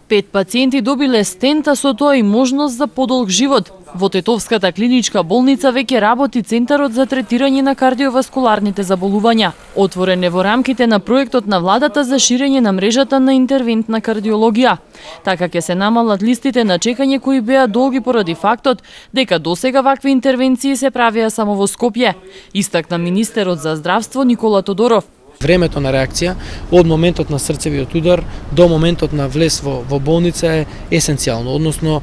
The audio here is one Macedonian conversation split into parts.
5 пациенти добиле стент, а со тоа и можност за подолг живот. Во Тетовската клиничка болница веќе работи Центарот за третирање на кардиоваскуларните заболувања. Отворен е во рамките на проектот на владата за ширење на мрежата на интервентна кардиологија. Така ќе се намалат листите на чекање кои беа долги поради фактот дека досега вакви интервенции се правеа само во Скопје, истакна министерот за здравство Никола Тодоров. Времето на реакција од моментот на срцевиот удар до моментот на влез во болница е есенцијално, односно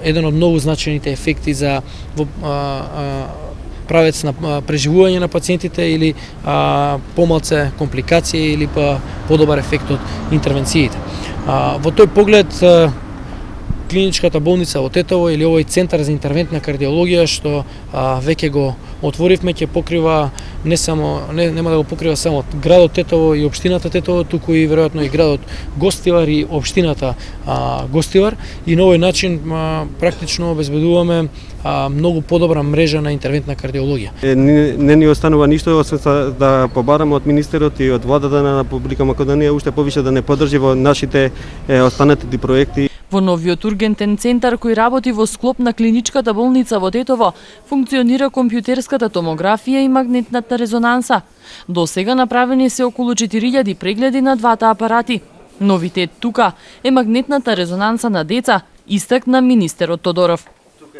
еден од многу значајните ефекти за правец на преживување на пациентите или помалце компликации или подобар ефект од интервенциите. Во тој поглед клиничката болница во Тетово или овој центар за интервентна кардиологија што веќе го отворивме ќе покрива нема да го покрива само градот Тетово и општината Тетово, туку и веројатно и градот Гостивар и општината Гостивар, и на овој начин практично обезбедуваме многу подобра мрежа на интервентна кардиологија. Не ни останува ништо освен да побараме од министерот и од владата на Република Македонија уште повише да не поддржи во нашите останати проекти. Во новиот ургентен центар кој работи во склоп на клиничката болница во Тетово функционира компјутерската томографија и магнетната резонанса. До сега направени се околу 4000 прегледи на двата апарати. Новитет тука е магнетната резонанса на деца, истакна министерот Тодоров.